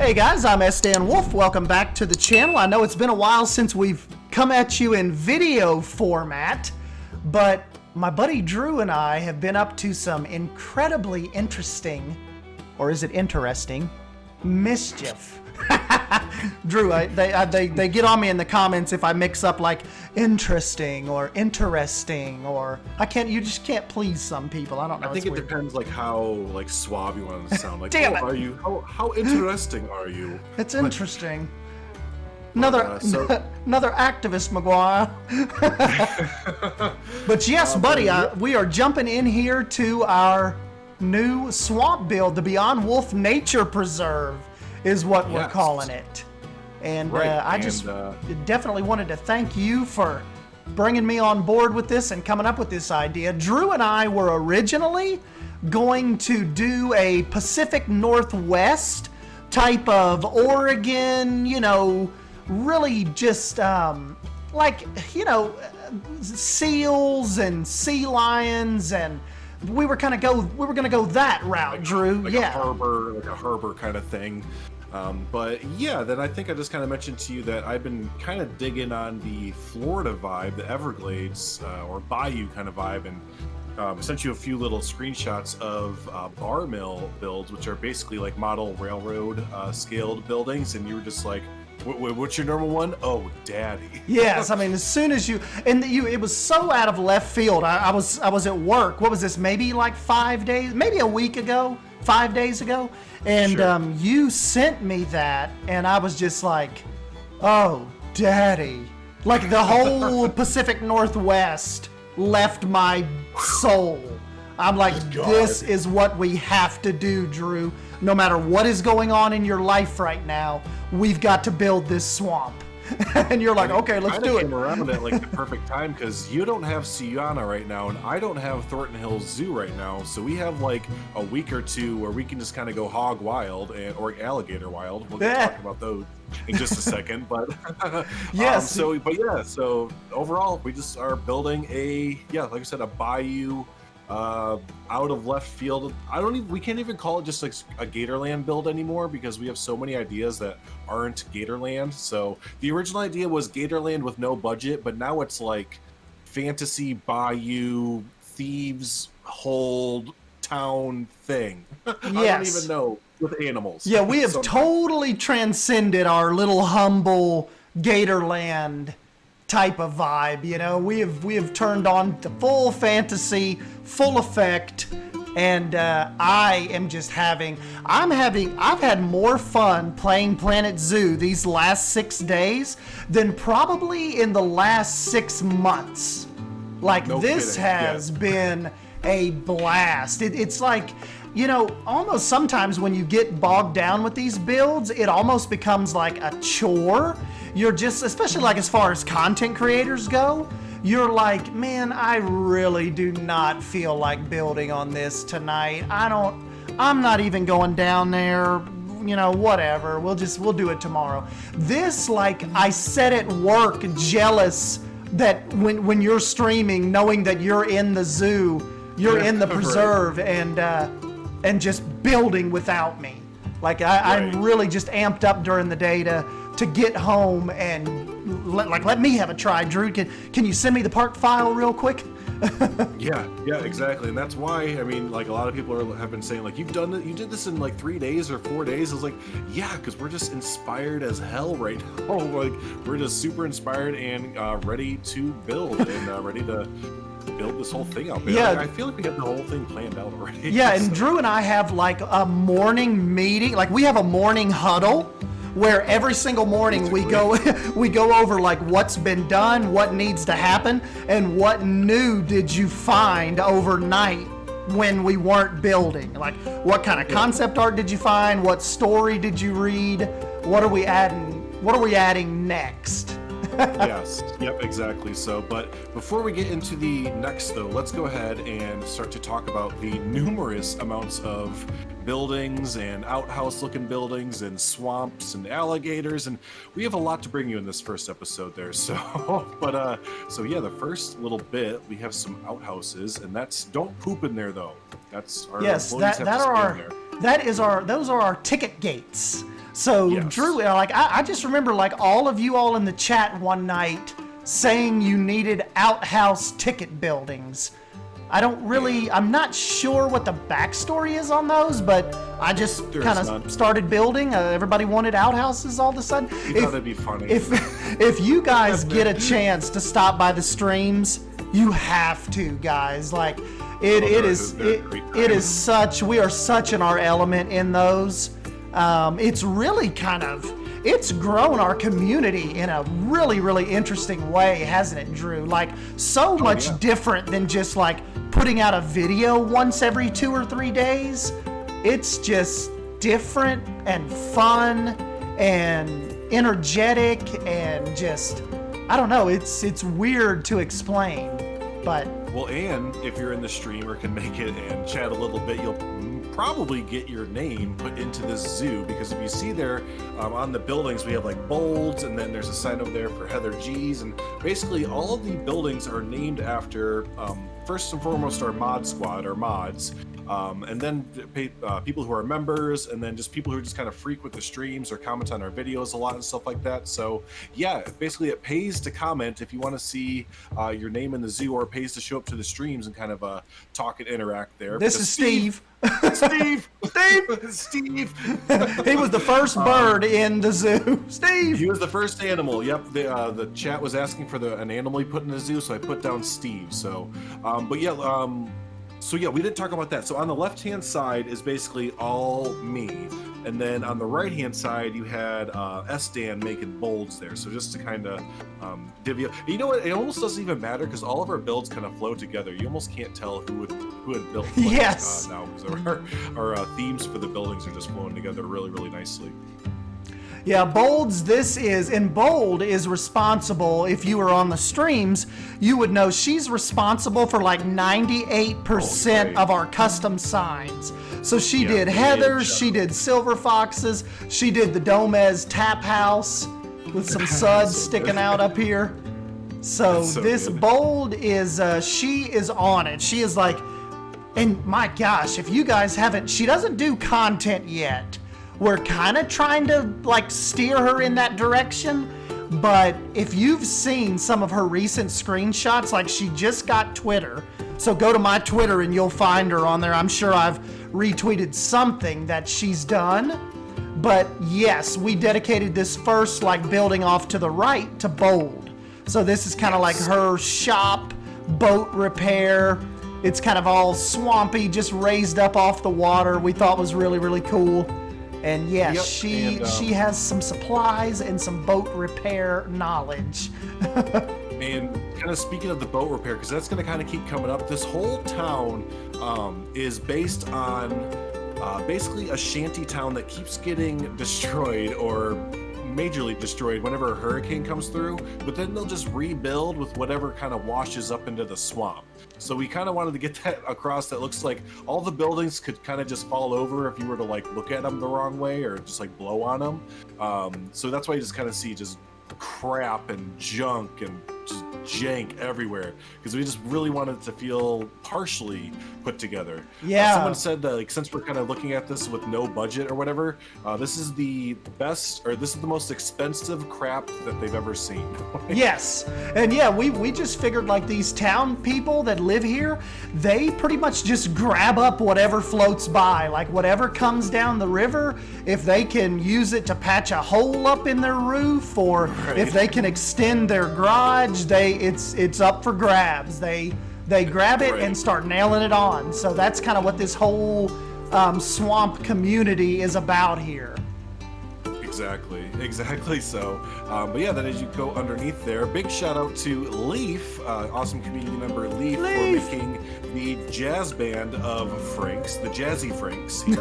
Hey guys, I'm S. Dan Wolf. Welcome back to the channel. I know it's been a while since we've come at you in video format, but my buddy Drew and I have been up to some incredibly interesting, or is it interesting, mischief. Drew, they get on me in the comments if I mix up like interesting or interesting, or you just can't please some people. I don't know. I think it depends like how suave you want it to sound. Like, Damn it. Are you? How interesting are you? It's interesting. Another activist, McGuire. But yes, buddy, we are jumping in here to our new swamp build, the Beyond Wolf Nature Preserve is what we're calling it. And I just definitely wanted to thank you for bringing me on board with this and coming up with this idea. Drew and I were originally going to do a Pacific Northwest type of Oregon, really just seals and sea lions, and we were going to go that route, Drew. A harbor kind of thing. But yeah, then I think I just kind of mentioned to you that I've been kind of digging on the Florida vibe, the Everglades or Bayou kind of vibe, and sent you a few little screenshots of bar mill builds, which are basically like model railroad scaled buildings, and you were just like, what's your normal one? Oh, daddy. Yes, I mean, as soon as it was so out of left field. I was at work. What was this? Maybe like 5 days, maybe a week ago, 5 days ago. And sure. You sent me that, and I was just like, oh, daddy. Like the whole Pacific Northwest left my soul. I'm like, this is what we have to do, Drew. No matter what is going on in your life right now, we've got to build this swamp. And you're like, okay, let's do it. I came around at like the perfect time, because you don't have Sienna right now, and I don't have Thornton Hills Zoo right now. So we have like a week or two where we can just kind of go hog wild or alligator wild. We'll talk about those in just a second. But yes. So overall, we just are building like I said, a bayou. Out of left field. We can't even call it just like a Gatorland build anymore, because we have so many ideas that aren't Gatorland. So the original idea was Gatorland with no budget, but now it's like fantasy bayou thieves hold town thing. Yes. I don't even know, with animals. Yeah, we have totally transcended our little humble Gatorland type of vibe. We have turned on to full fantasy, full effect, and I've had more fun playing Planet Zoo these last 6 days than probably in the last 6 months. Like, no this kidding. Has been a blast. It's like, almost sometimes when you get bogged down with these builds, it almost becomes like a chore. You're just, especially like as far as content creators go, you're like, man, I really do not feel like building on this tonight. I'm not even going down there, whatever. We'll do it tomorrow. This, like, I sit at work jealous that when you're streaming, knowing that you're in the zoo, you're in the preserve, and just building without me. Like, I'm really just amped up during the day to get home and let me have a try. Drew, can you send me the park file real quick? yeah, exactly. And that's why, I mean, like, a lot of people have been saying, like, you did this in like 3 days or 4 days. I was like, yeah, because we're just inspired as hell right now. Like, we're just super inspired and ready to build and ready to build this whole thing out. Yeah, I feel like we have the whole thing planned out already. Yeah, and Drew and I have like a morning meeting. Like, we have a morning huddle where every single morning we go over like what's been done, what needs to happen, and what new did you find overnight when we weren't building. Like, what kind of concept art did you find? What story did you read? What are we adding next? Yes, yep, exactly. So, but before we get into the next, though, let's go ahead and start to talk about the numerous amounts of buildings and outhouse looking buildings and swamps and alligators, and we have a lot to bring you in this first episode there. So so yeah, the first little bit, we have some outhouses, and that's, don't poop in there though. That's our yes, those are our ticket gates. So Yes. Drew, like I just remember like all of you all in the chat one night saying you needed outhouse ticket buildings. I'm not sure what the backstory is on those, but I just kind of started building. Everybody wanted outhouses all of a sudden. You thought that'd be funny. If you guys get a chance to stop by the streams, you have to, guys. Like we are such in our element in those. It's really it's grown our community in a really interesting way, hasn't it, Drew? Like so much different than just like putting out a video once every 2 or 3 days. It's just different and fun and energetic and just, I don't know, it's weird to explain, but. Well, and if you're in the stream or can make it and chat a little bit, you'll probably get your name put into this zoo, because if you see there on the buildings, we have like bolds, and then there's a sign over there for Heather G's, and basically all of the buildings are named after first and foremost our mod squad, our mods, and then people who are members, and then just people who just kind of frequent the streams or comment on our videos a lot and stuff like that. So yeah, basically it pays to comment if you want to see your name in the zoo, or it pays to show up to the streams and kind of talk and interact there. This is Steve. Steve. He was the first bird in the zoo. Steve. He was the first animal. Yep. The chat was asking for an animal he put in the zoo, so I put down Steve. So, So yeah, we didn't talk about that. So on the left-hand side is basically all me. And then on the right-hand side, you had S-Dan making bolds there. So just to kind of divvy up. You know what? It almost doesn't even matter, because all of our builds kind of flow together. You almost can't tell who had built what, yes. Now, because our themes for the buildings are just flowing together really nicely. Yeah, Bold is responsible. If you were on the streams, you would know she's responsible for like 98% of our custom signs. So she did Heather's, she did Silver Fox's, she did the Domez Tap House with some suds sticking out up here. So this good. Bold is, she is on it. She is like, and my gosh, if you guys haven't, she doesn't do content yet. We're kind of trying to like steer her in that direction, but if you've seen some of her recent screenshots, like she just got Twitter, so go to my Twitter and you'll find her on there. I'm sure I've retweeted something that she's done, but yes, we dedicated this first like building off to the right to Bold. So this is kind of like her shop, boat repair. It's kind of all swampy, just raised up off the water. We thought was really cool. And yes, she has some supplies and some boat repair knowledge. And kind of speaking of the boat repair, because that's going to kind of keep coming up, this whole town is based on basically a shanty town that keeps getting destroyed or majorly destroyed whenever a hurricane comes through, but then they'll just rebuild with whatever kind of washes up into the swamp. So we kind of wanted to get that across. That looks like all the buildings could kind of just fall over if you were to like look at them the wrong way or just like blow on them. So that's why you just kind of see just crap and junk and just jank everywhere, because we just really wanted it to feel partially put together. Yeah. Someone said that, like, since we're kind of looking at this with no budget or whatever, this is the best, or this is the most expensive crap that they've ever seen. Yes. And yeah, we just figured like these town people that live here, they pretty much just grab up whatever floats by, like whatever comes down the river. If they can use it to patch a hole up in their roof, or if they can extend their garage, it's up for grabs. They grab it and start nailing it on. So that's kind of what this whole swamp community is about here. Exactly so. But yeah, then as you go underneath there, big shout out to Leaf, awesome community member Leaf, for making the jazz band of Franks, the Jazzy Franks here.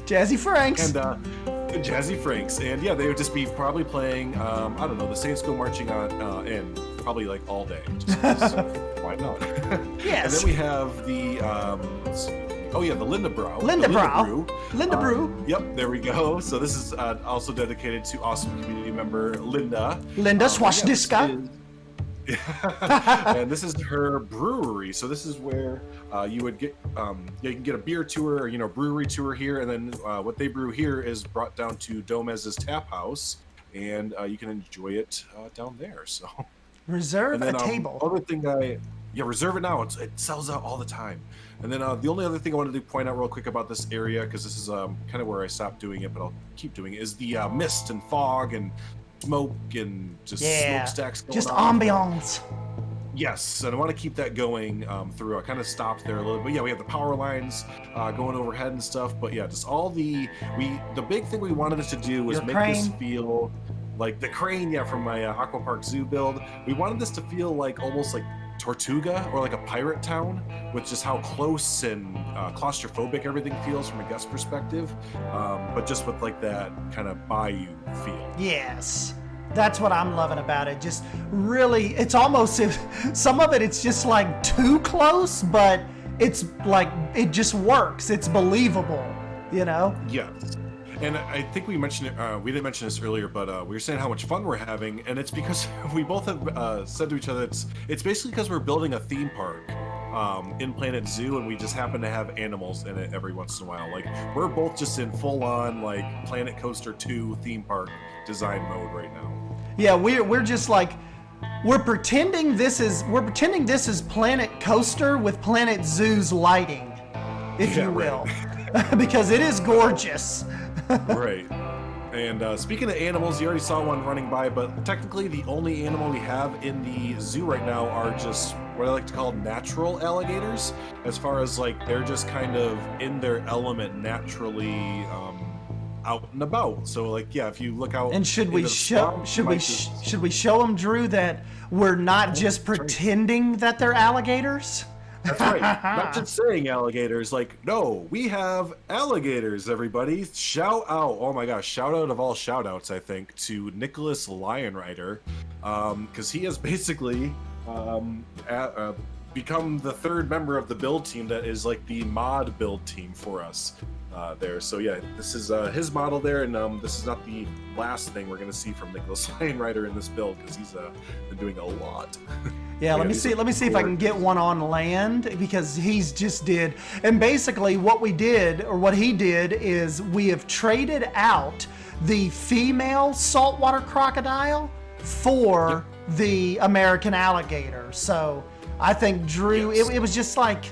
Jazzy Franks. And Jazzy Franks. And yeah, they would just be probably playing, I don't know, the Saints Go Marching on in probably like all day. Just, why not? Yes. And then we have the, the Linda Brew. Linda Brew. Yep, there we go. So this is also dedicated to awesome community member Linda. Linda Swashdiska. And this is her brewery. So this is where you would get, you can get a beer tour, or, brewery tour here. And then what they brew here is brought down to Domez's tap house, and you can enjoy it down there. So Reserve and then a table. other thing reserve it now. It sells out all the time. And then the only other thing I wanted to point out real quick about this area, because this is kind of where I stopped doing it, but I'll keep doing it, is the mist and fog and smoke and just smokestacks going just on. ambiance. Yes, and I want to keep that going through. I kind of stopped there a little, but yeah, we have the power lines going overhead and stuff. But yeah, just all the big thing we wanted us to do was make this feel like the crane, from my Aqua Park Zoo build. We wanted this to feel like almost like Tortuga or like a pirate town, with just how close and claustrophobic everything feels from a guest perspective, but just with like that kind of bayou feel. Yes. That's what I'm loving about it. Just really, it's almost, some of it's just like too close, but it's like, it just works. It's believable, Yes. And I think we mentioned it, we didn't mention this earlier, but we were saying how much fun we're having, and it's because we both have said to each other, it's basically because we're building a theme park in Planet Zoo, and we just happen to have animals in it every once in a while. Like, we're both just in full-on, like, Planet Coaster 2 theme park design mode right now. Yeah, we're just like, we're pretending this is Planet Coaster with Planet Zoo's lighting, if you will, because it is gorgeous. Right. And speaking of animals, you already saw one running by, but technically the only animal we have in the zoo right now are just what I like to call natural alligators, as far as like they're just kind of in their element naturally out and about. So like, yeah, if you look out, and should we show them, Drew, that we're not just pretending that they're alligators? That's right. Not just saying alligators. Like, no, we have alligators, everybody. Shout out. Oh my gosh. Shout out of all shout outs, I think, to Nicholas Lionrider. Because he has basically become the third member of the build team that is like the mod build team for us there. So yeah, this is his model there, and this is not the last thing we're going to see from Nicholas Lionrider in this build, because he's been doing a lot. Yeah, let me see if I can get one on land, because he's just did. And basically what he did is we have traded out the female saltwater crocodile for the American alligator. So I think Drew, it was just like,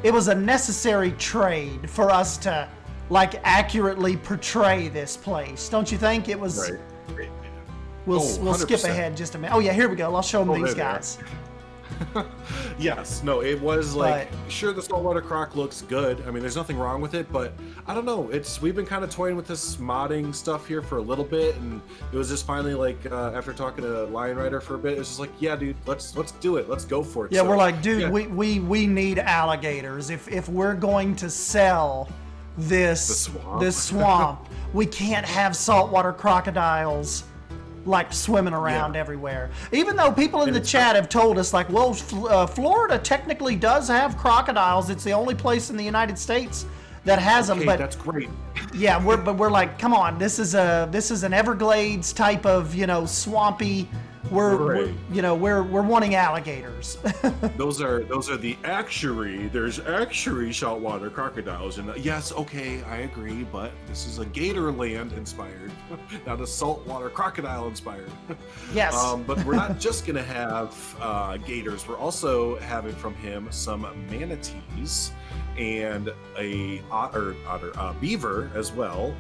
it was a necessary trade for us to like accurately portray this place. Don't you think it was? Right. We'll skip ahead just a minute. Oh yeah, here we go. I'll show them these guys. Yes, no, it was like, sure, the saltwater croc looks good. I mean, there's nothing wrong with it, but I don't know. We've been kind of toying with this modding stuff here for a little bit, and it was just finally like after talking to Lionrider for a bit, it was just like, yeah, dude, let's do it. Let's go for it. Yeah, so, we're like, dude, we need alligators if we're going to sell this swamp. We can't have saltwater crocodiles like swimming around everywhere. Even though people in the chat have told us like, well, Florida technically does have crocodiles. It's the only place in the United States that has them. But that's great. Yeah, we're like, come on, this is an Everglades type of, swampy. We're wanting alligators. those are the there's actually saltwater crocodiles, and yes, okay, I agree, but this is a Gatorland inspired, not a saltwater crocodile inspired. Yes. But we're not just gonna have gators. We're also having from him some manatees and a beaver as well.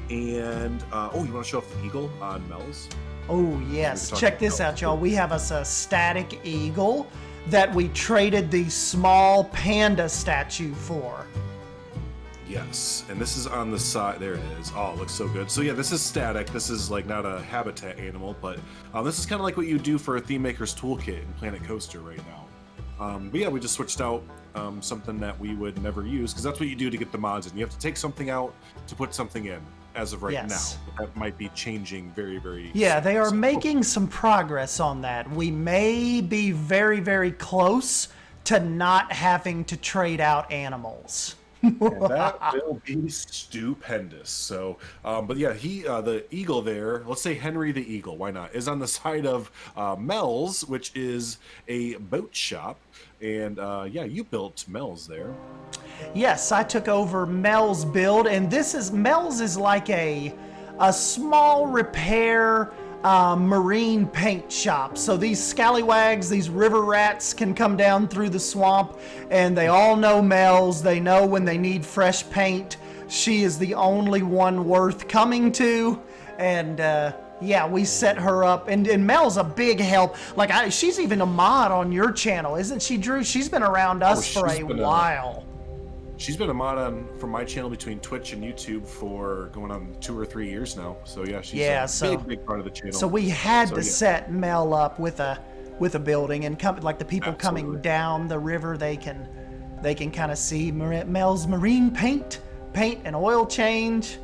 And you want to show off the eagle on Mel's? Oh yes, check this out, y'all. We have us a static eagle that we traded the small panda statue for. Yes, and this is on the side. There it is. Oh, it looks so good. So yeah, this is static. This is like not a habitat animal, but this is kind of like what you do for a theme maker's toolkit in Planet Coaster right now. But yeah, we just switched out something that we would never use, because that's what you do to get the mods in. You have to take something out to put something in. As of right now, that might be changing very, very soon. They are making some progress on that. We may be very, very close to not having to trade out animals. And that will be stupendous. So, but yeah, the eagle there, let's say Henry the Eagle, why not, is on the side of Mel's, which is a boat shop. And yeah, you built Mel's there. Yes, I took over Mel's build, and Mel's is like a small repair marine paint shop. So these scallywags, these river rats can come down through the swamp, and they all know Mel's. They know when they need fresh paint. She is the only one worth coming to, and yeah, we set her up, and Mel's a big help. Like, she's even a mod on your channel, isn't she, Drew? She's been around us for a while. She's been a mod from my channel between Twitch and YouTube for going on 2 or 3 years now. So yeah, she's a big part of the channel. So we had to set Mel up with a building, and like the people coming down the river, they can kind of see Mel's marine paint and oil change.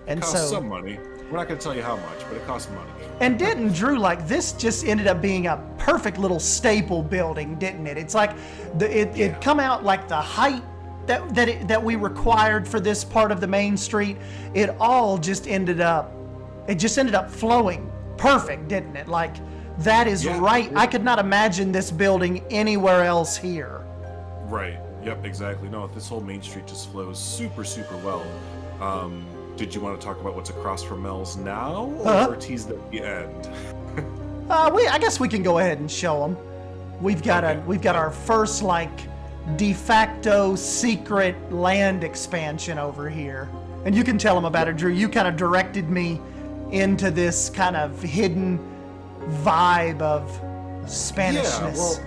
And it costs some money. We're not going to tell you how much, but it costs money. And didn't Drew, like, this just ended up being a perfect little staple building, didn't it? It's like it come out like the height that we required for this part of the main street. It just ended up flowing perfect, didn't it? Like, that is right. I could not imagine this building anywhere else here. Right. Yep, exactly. No, this whole main street just flows super, super well. Did you want to talk about what's across from Mel's now, or tease at the end? I guess we can go ahead and show them. We've got our first, like, de facto secret land expansion over here, and you can tell them about it, Drew. You kind of directed me into this kind of hidden vibe of Spanishness.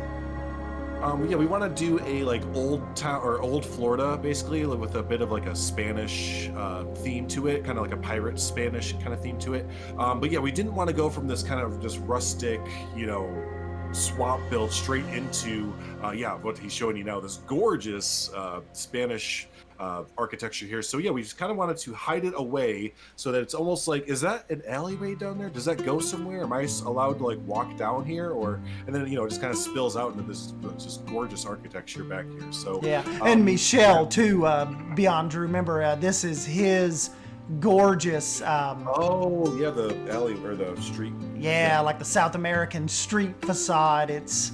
Yeah, we want to do a like old town or old Florida, basically, with a bit of like a Spanish theme to it, kind of like a pirate Spanish kind of theme to it. But yeah, we didn't want to go from this kind of just rustic, swamp build straight into what he's showing you now, this gorgeous Spanish architecture here. So yeah, we just kind of wanted to hide it away so that it's almost like, is that an alleyway down there? Does that go somewhere? Am I allowed to like walk down here? And then it just kind of spills out into this just gorgeous architecture back here. So yeah, and Michelle too, Beyond Drew, remember this is his gorgeous the alley or the street, like the South American street facade. It's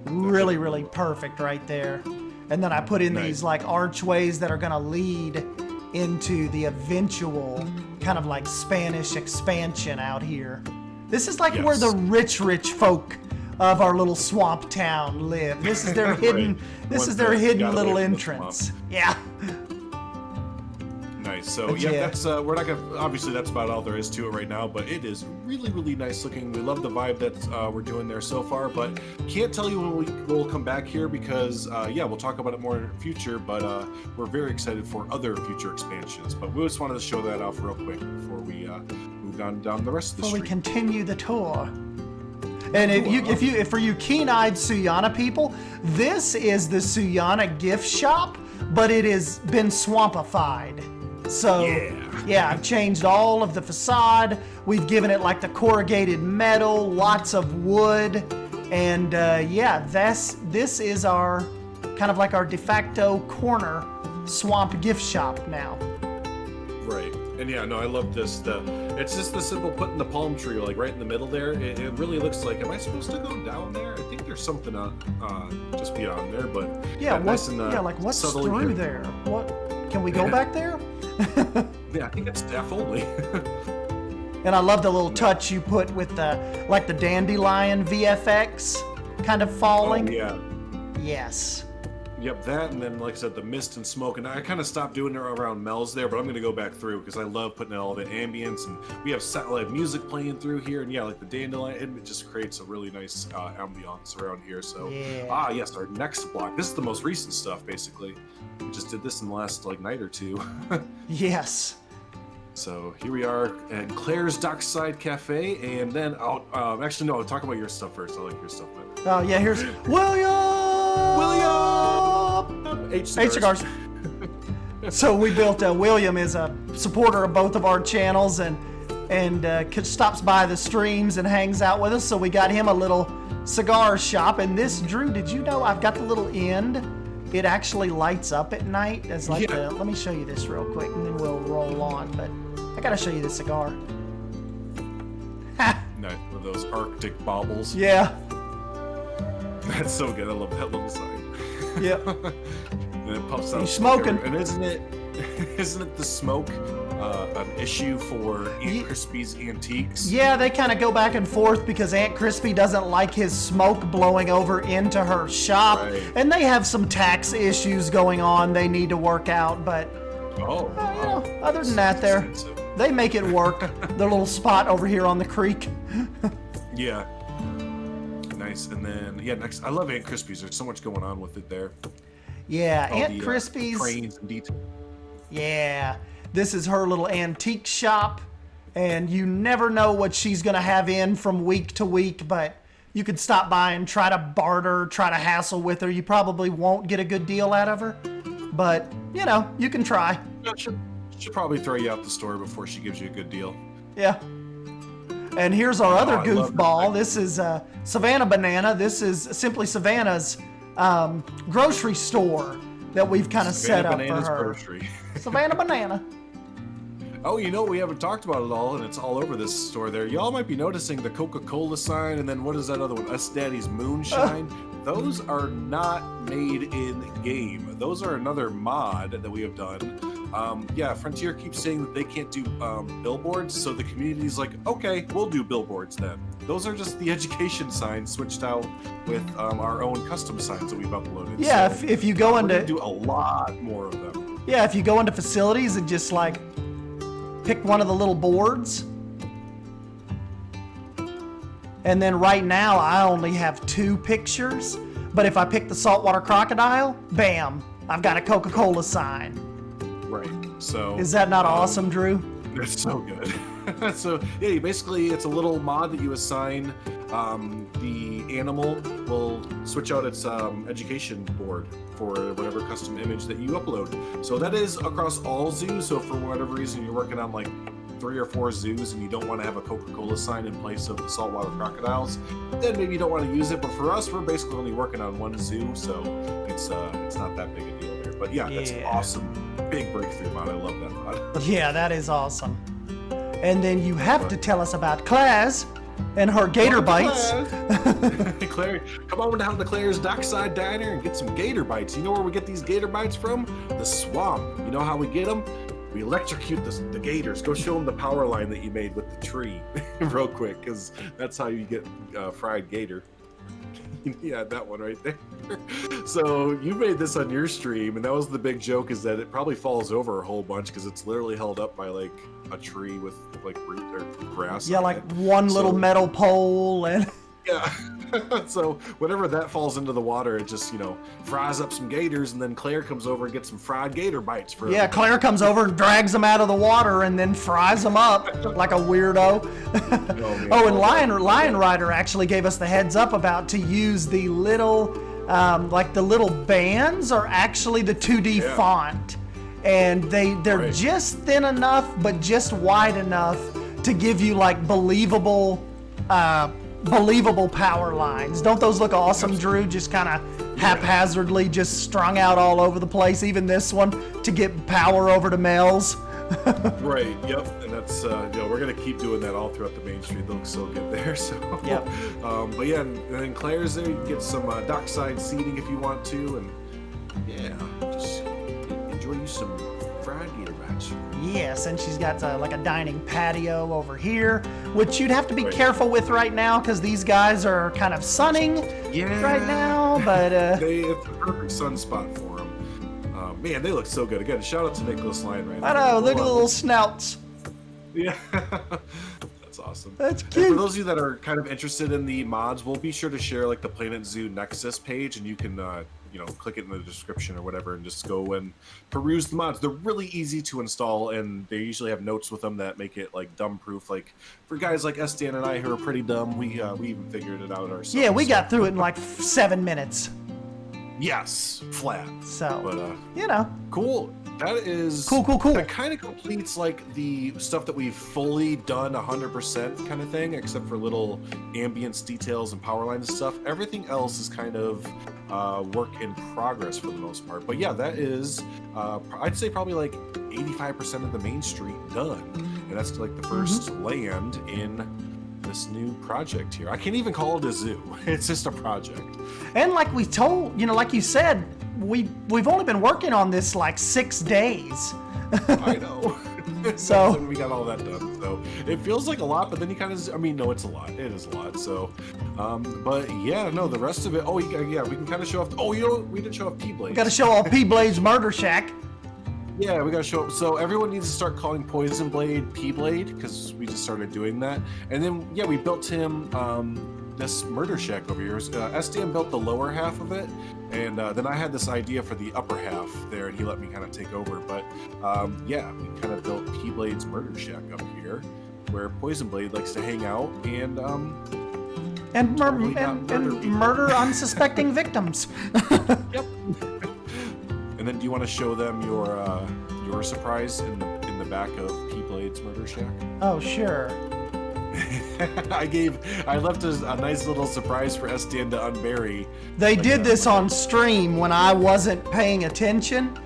really, really perfect right there. And then I put in these like archways that are gonna lead into the eventual kind of like Spanish expansion out here. This is like where the rich folk of our little swamp town live. This is their hidden this is their hidden little entrance. Yeah. Nice. So that's we're not gonna, obviously that's about all there is to it right now, but it is really, really nice looking. We love the vibe that we're doing there so far, but can't tell you when we'll come back here because we'll talk about it more in the future, but we're very excited for other future expansions. But we just wanted to show that off real quick before we move on down the rest of the street. Before we continue the tour. And if for you keen-eyed Suyana people, this is the Suyana gift shop, but it has been swampified. So I've changed all of the facade. We've given it like the corrugated metal, lots of wood, and this is our kind of like our de facto corner swamp gift shop now. Right. And I love this. It's just the simple putting the palm tree like right in the middle there. It really looks like, am I supposed to go down there? I think there's something just beyond there, but what's through there? What can we go back there? Yeah, I think it's staff only. And I love the little touch you put with the dandelion VFX kind of falling. Oh, yeah. Yes. Yep, that, and then like I said, the mist and smoke, and I kind of stopped doing it around Mel's there, but I'm going to go back through because I love putting in all the ambience, and we have satellite music playing through here, and like the dandelion, it just creates a really nice ambiance around here. So, yes, our next block. This is the most recent stuff, basically. We just did this in the last night or two. Yes. So here we are at Claire's Dockside Cafe, and then I'll talk about your stuff first. I like your stuff better. Oh yeah, here's William. H cigars. So we built. William is a supporter of both of our channels, and stops by the streams and hangs out with us. So we got him a little cigar shop. And this, Drew, did you know I've got the little end it actually lights up at night as like Yeah. let me show you this real quick and then we'll roll on. But I gotta show you the cigar. Ha! Nice, with those Arctic baubles. Yeah. That's so good. I love that little sign. Yep. And it puffs out. He's smoking. And isn't it the smoke an issue for Aunt Crispy's Antiques? Yeah, they kind of go back and forth because Aunt Crispy doesn't like his smoke blowing over into her shop. Right. And they have some tax issues going on they need to work out. But Oh, wow. other than that, they make it work. Their little spot over here on the creek. Yeah. Nice. And then, yeah, next, I love Aunt Crispy's. There's so much going on with it there. Yeah, All Aunt the, Crispy's. cranes and details. Yeah, this is her little antique shop, and you never know what she's gonna have in from week to week, but you could stop by and try to barter, try to hassle with her. You probably won't get a good deal out of her, but, you know, you can try. Yeah, she'll probably throw you out the store before she gives you a good deal. Yeah. And here's our other I love goofball. that. This is Savannah Banana. This is Simply Savannah's grocery store that we've kind of set up for Bananas her. Grocery. Savannah Banana. Oh, you know, we haven't talked about it all, and it's all over this store there. Y'all might be noticing the Coca-Cola sign, and then what is that other one? Us Daddy's Moonshine. Those are not made in game. Those are another mod that we have done. Yeah, Frontier keeps saying that they can't do billboards, so the community's like, okay, we'll do billboards then. Those are just the education signs switched out with our own custom signs that we've uploaded. Yeah, So, if you go we're into gonna do a lot more of them. Yeah, if you go into facilities and just like pick one of the little boards. And then right now I only have 2 pictures, but if I pick the saltwater crocodile, bam, I've got a Coca-Cola sign. Right. So Is that not awesome, Drew? it's so good. So yeah, basically it's a little mod that you assign. The animal will switch out its education board for whatever custom image that you upload. So that is across all zoos. So for whatever reason you're working on like 3 or 4 zoos and you don't want to have a Coca-Cola sign in place of the saltwater crocodiles, then maybe you don't want to use it. But for us, we're basically only working on 1 zoo, so it's not that big a deal there. But yeah, that's Yeah. awesome. Big breakthrough mod. I love that mod. Yeah, that is awesome. And then you have to tell us about Claire's and her gator bites. Claire, come on down to Claire's Dockside Diner and get some gator bites. You know where we get these gator bites from? The swamp. You know how we get them? We electrocute the gators. Go show them the power line that you made with the tree real quick, because that's how you get fried gator. Yeah, that one right there. So you made this on your stream, and that was the big joke, is that it probably falls over a whole bunch because it's literally held up by like a tree with like root or grass. Yeah, on like it. one little So- metal pole and Yeah. So whenever that falls into the water, it just, you know, fries up some gators, and then Claire comes over and gets some fried gator bites for yeah, Claire comes over and drags them out of the water and then fries them up like a weirdo. man. Oh, and Lionrider actually gave us the heads up about to use the little, like the little bands are actually the 2D Yeah. font, and they're Right. just thin enough but just wide enough to give you like believable power lines. Don't those look awesome, Drew? Just kind of haphazardly just strung out all over the place. Even this one to get power over to Mel's. Right, yep. And that's, you know, we're going to keep doing that all throughout the main street. They look so good there. So, Yep. But yeah, and then Claire's there. You can get some dockside seating if you want to. And yeah, just enjoy you some fried gator bites. Yes, and she's got like a dining patio over here, which you'd have to be Right. careful with right now because these guys are kind of sunning right now. But It's a perfect sunspot for them. Man, they look so good. Again, shout out to Nicholas Lionrider. I know, look at the little snouts. Yeah, that's awesome. That's And cute. for those of you that are kind of interested in the mods, we'll be sure to share like the Planet Zoo Nexus page, and you can, you know, click it in the description or whatever, and just go and peruse the mods. They're really easy to install, and they usually have notes with them that make it like dumb proof. Like for guys like Estian and I who are pretty dumb, we even figured it out ourselves. Yeah, we got through it in like 7 minutes. Yes, flat. So, But you know, cool. That is Cool. That kind of completes like the stuff that we've fully done 100% kind of thing, except for little ambience details and power lines and stuff. Everything else is kind of work in progress for the most part. But yeah, that is, I'd say probably like 85% of the main street done. And that's like the first land in this new project here. I can't even call it a zoo. It's just a project. And like we told, you know, like you said, we've only been working on this like 6 days. I know. So we got all that done. So it feels like a lot, but then you kind of, I mean, no, it's a lot. It is a lot. So, but yeah, no, the rest of it. Oh, yeah, we can kind of show off. Oh, you know, we didn't show off P-Blades. We got to show off P-Blade's Murder Shack. Yeah, we got to show up. So everyone needs to start calling Poison Blade P-Blade because we just started doing that. And then, yeah, we built him this murder shack over here. SDM built the lower half of it. And then I had this idea for the upper half there, and he let me kind of take over. But yeah, we kind of built P-Blade's murder shack up here where Poison Blade likes to hang out and murder unsuspecting victims. Yep. And then, do you want to show them your surprise in the back of P-Blade's murder shack? Oh, sure. I left a nice little surprise for SDN to unbury. They did this on stream when I wasn't paying attention.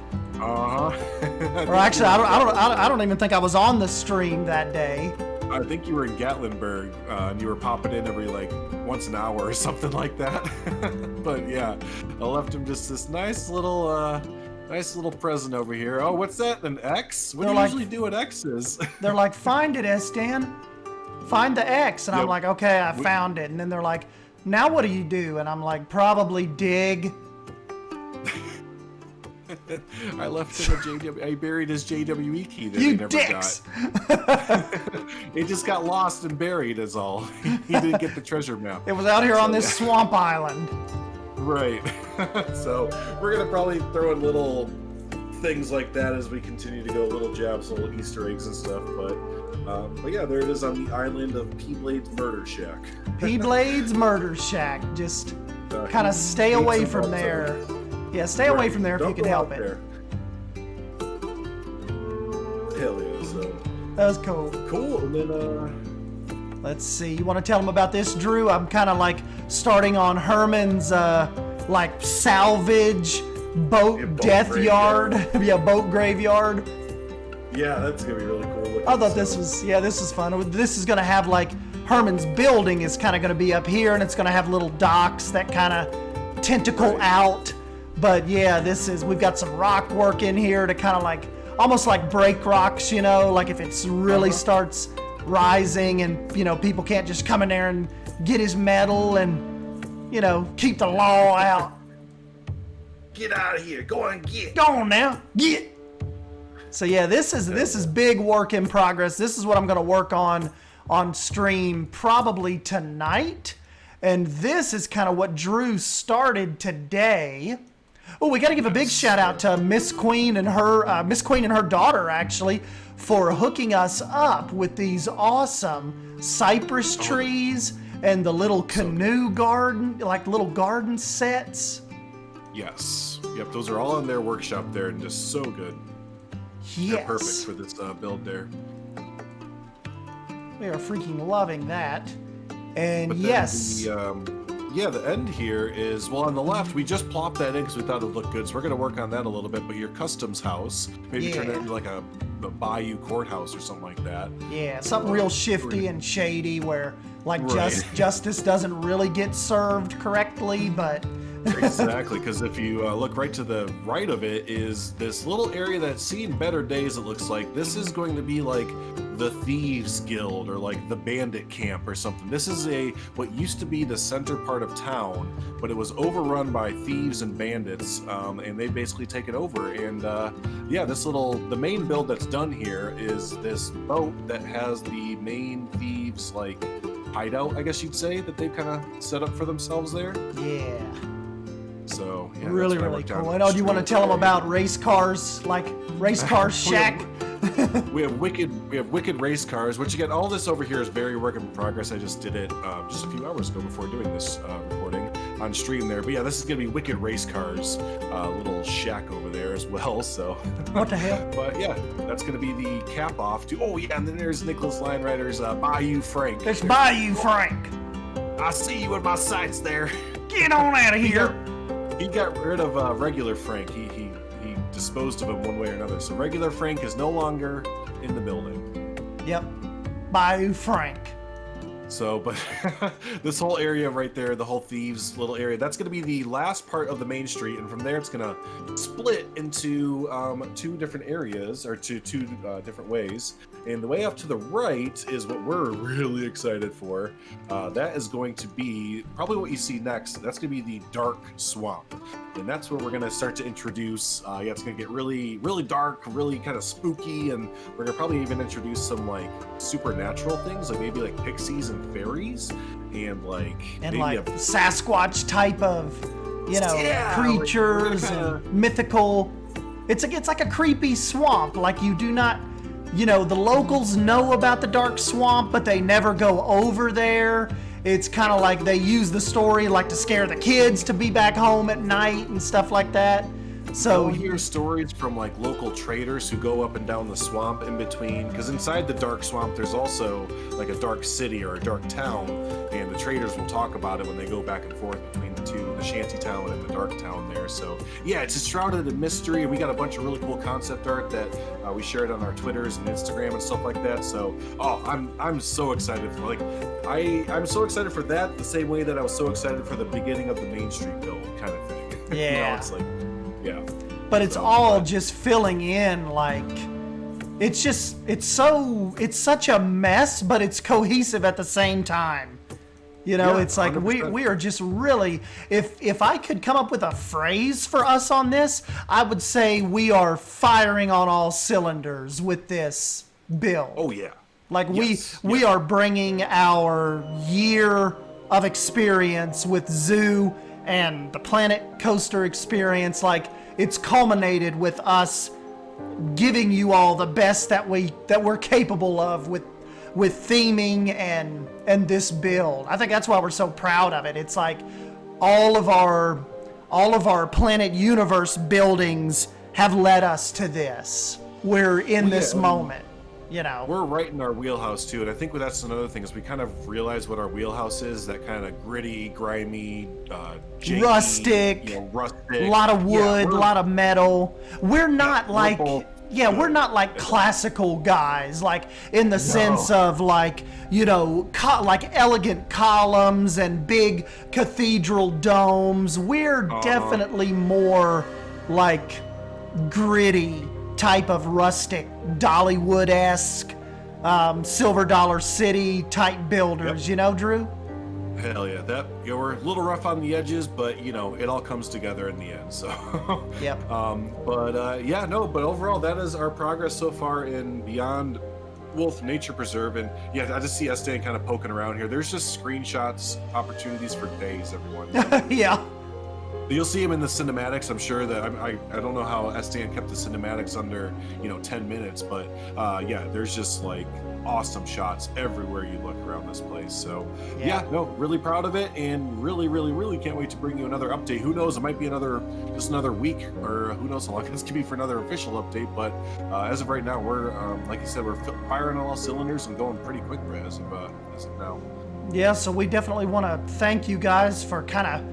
Or actually, I don't even think I was on the stream that day. I think you were in Gatlinburg, and you were popping in every like once an hour or something like that. But yeah, I left him just this nice little present over here. Oh, what's that? An X? What do you usually do at X's? They're like, find it, S-Dan. Find the X. And I'm like, okay, I found it. And then they're like, now what do you do? And I'm like, probably dig. I left him a JW. I buried his JWE key that he never dicks. got. It just got lost and buried, is all. He didn't get the treasure map. It was out here on this swamp island. Right. So we're gonna probably throw in little things like that as we continue to go, little jabs, little Easter eggs and stuff. But yeah, there it is on the island of P-Blade's Murder Shack. P-Blade's Murder Shack. Just kind of stay away from there. Yeah, stay away from there if you can help it. Hell yeah, so. That was cool. Cool, and then, let's see, you want to tell them about this, Drew? I'm kind of like starting on Herman's, like, salvage boat death yard. Yeah, boat graveyard. Yeah, that's going to be really cool looking. I thought this was fun. This is going to have, like, Herman's building is kind of going to be up here, and it's going to have little docks that kind of tentacle out. But yeah, we've got some rock work in here to kind of like, almost like break rocks, you know, like if it's really starts rising and, you know, people can't just come in there and get his metal and, you know, keep the law out. Get out of here. Go on, get. Go on now. Get. So yeah, this is big work in progress. This is what I'm going to work on stream probably tonight. And this is kind of what Drew started today. Oh, we got to give a big shout out to Miss Queen and her daughter actually for hooking us up with these awesome cypress trees and the little canoe garden, like little garden sets. Yes. Yep. Those are all in their workshop there and just so good. Yes. They're perfect for this build there. We are freaking loving that. And but yes. The end here is, well, on the left, we just plopped that in because we thought it would look good. So we're going to work on that a little bit. But your customs house, maybe turn it into like a bayou courthouse or something like that. Yeah, something real shifty and shady where like justice doesn't really get served correctly, but... Exactly, because if you look right to the right of it is this little area that's seen better days, it looks like. This is going to be like the Thieves Guild or like the Bandit Camp or something. This is what used to be the center part of town, but it was overrun by thieves and bandits, and they basically take it over. And yeah, the main build that's done here is this boat that has the main thieves like hideout, I guess you'd say, that they've kind of set up for themselves there. Yeah. So yeah, really cool. I know. Do you want to tell them about race cars, like race car shack? We have wicked race cars, which again, all this over here is very work in progress. I just did it just a few hours ago before doing this recording on stream there. But yeah, this is gonna be wicked race cars, little shack over there as well. So what the hell? But yeah, that's gonna be the cap off to. Oh yeah, and then there's Nicholas Lionrider's Bayou Frank. It's Bayou Frank. I see you in my sights there. Get on out of here. he got rid of regular Frank. He disposed of him one way or another. So regular Frank is no longer in the building. Yep. Bayou Frank. So, but this whole area right there, the whole thieves little area, that's going to be the last part of the main street, and from there it's going to split into two different areas, or two different ways. And the way up to the right is what we're really excited for. That is going to be probably what you see next. That's going to be the dark swamp, and that's where we're going to start to introduce. Yeah, it's going to get really, really dark, really kind of spooky, and we're going to probably even introduce some like supernatural things, like maybe like pixies and fairies, and like Sasquatch type of, creatures, like and mythical. It's like a creepy swamp. Like you do not, the locals know about the dark swamp, but they never go over there. It's kind of like they use the story like to scare the kids to be back home at night and stuff like that. So you hear stories from like local traders who go up and down the swamp in between, because inside the dark swamp there's also like a dark city or a dark town, and the traders will talk about it when they go back and forth between the two, the shanty town and the dark town there. So yeah, it's shrouded in mystery, and we got a bunch of really cool concept art that we shared on our Twitters and Instagram and stuff like that. So I'm so excited for I'm so excited for that, the same way that I was so excited for the beginning of the Main Street build kind of thing. Yeah. It's like, yeah. But it's all just filling in, like it's such a mess, but it's cohesive at the same time. It's like 100%. we are just really, if I could come up with a phrase for us on this, I would say we are firing on all cylinders with this build. Oh yeah. Like we are bringing our year of experience with Zoo and the Planet Coaster experience. Like it's culminated with us giving you all the best that we're capable of with theming and this build. I think that's why we're so proud of it. It's like all of our Planet Universe buildings have led us to this. We're in this moment. We're right in our wheelhouse too, and I think that's another thing, is we kind of realize what our wheelhouse is. That kind of gritty, grimy, janky, rustic, a lot of wood, a lot of metal. We're not we're not like classical guys, like in the sense of like like elegant columns and big cathedral domes. We're definitely more like gritty type of rustic, Dollywood-esque, Silver Dollar City type builders. Drew? Hell yeah, we're a little rough on the edges, but it all comes together in the end. So yep. But overall that is our progress so far in Beyond Wolf Nature Preserve. And yeah, I just see Estan kind of poking around here. There's just screenshots, opportunities for days, everyone. Yeah. You'll see him in the cinematics. I'm sure that I don't know how Estan kept the cinematics under 10 minutes, but yeah, there's just like awesome shots everywhere you look around this place. So yeah, really proud of it, and really can't wait to bring you another update. Who knows, it might be another week, or who knows how long this could be for another official update. But as of right now, we're like you said, we're firing on all cylinders and going pretty quick as of now. Yeah, so we definitely want to thank you guys for kind of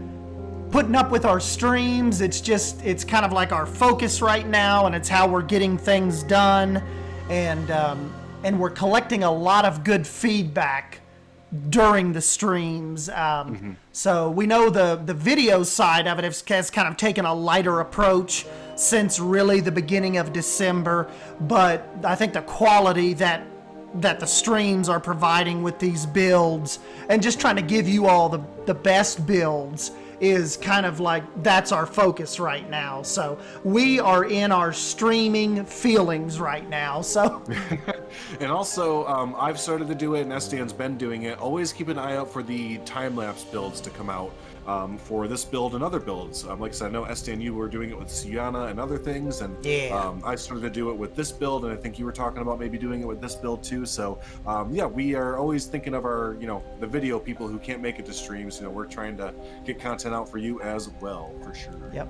putting up with our streams. It's kind of like our focus right now, and it's how we're getting things done, and we're collecting a lot of good feedback during the streams. So we know the video side of it has kind of taken a lighter approach since really the beginning of December, but I think the quality that the streams are providing with these builds and just trying to give you all the best builds is kind of like, that's our focus right now. So we are in our streaming feelings right now. So and also I've started to do it, and Estan's been doing it. Always keep an eye out for the time-lapse builds to come out for this build and other builds. Like I said, I know Estan, you were doing it with Sienna and other things, and I started to do it with this build, and I think you were talking about maybe doing it with this build too. So yeah, we are always thinking of our the video people who can't make it to streams. We're trying to get content out for you as well, for sure. Yep.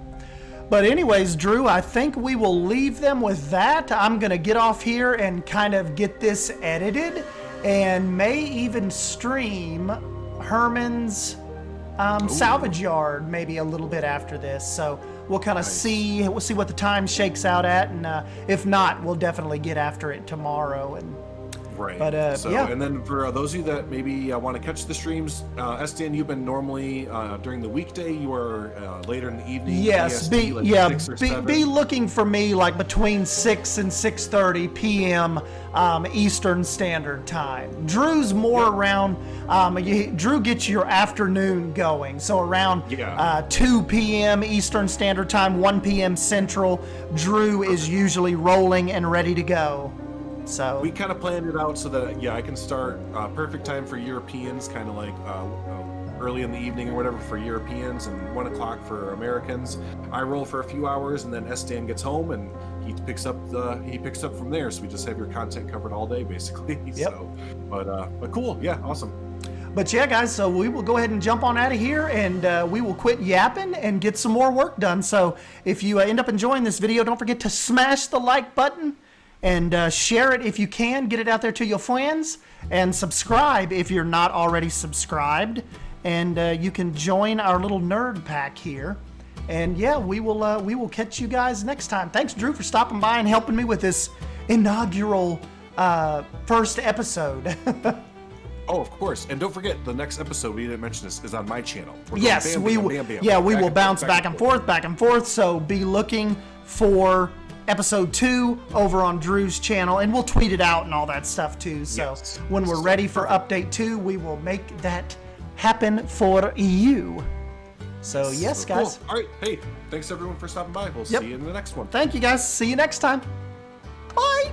But anyways, Drew, I think we will leave them with that. I'm gonna get off here and kind of get this edited, and may even stream Herman's salvage yard maybe a little bit after this. So we'll kind of Nice. see what the time shakes out at, and if not, we'll definitely get after it tomorrow. And Right. But, so, yeah. And then for those of you that maybe want to catch the streams, SDN, you've been normally during the weekday. You are later in the evening. yes, EST, like 6 or 7. be looking for me like between 6 and 6:30 p.m. Eastern Standard Time. Drew's more around. Drew gets your afternoon going, so around 2 p.m. Eastern Standard Time, 1 p.m. Central. Drew is usually rolling and ready to go. So we kind of planned it out so that I can start perfect time for Europeans, kind of like early in the evening or whatever for Europeans, and 1 o'clock for Americans. I roll for a few hours, and then SDN gets home and he picks up from there. So we just have your content covered all day, basically. Yep. So, but cool, yeah, awesome. But yeah, guys, so we will go ahead and jump on out of here, and we will quit yapping and get some more work done. So if you end up enjoying this video, don't forget to smash the like button and share it if you can. Get it out there to your friends, and subscribe if you're not already subscribed. And you can join our little nerd pack here. And yeah, we will catch you guys next time. Thanks, Drew, for stopping by and helping me with this inaugural first episode. Oh, of course. And don't forget, the next episode, we didn't mention this, is on my channel. We're going Yes, bam, we bam, will. bam, bam, Yeah, bam, we back will and bounce forth, back and forth. So be looking for episode 2 over on Drew's channel, and we'll tweet it out and all that stuff too. So Yes. when we're ready for update 2, we will make that happen for you. So yes, Cool. guys. All right. Hey, thanks everyone for stopping by. We'll Yep. see you in the next one. Thank you, guys. See you next time. Bye.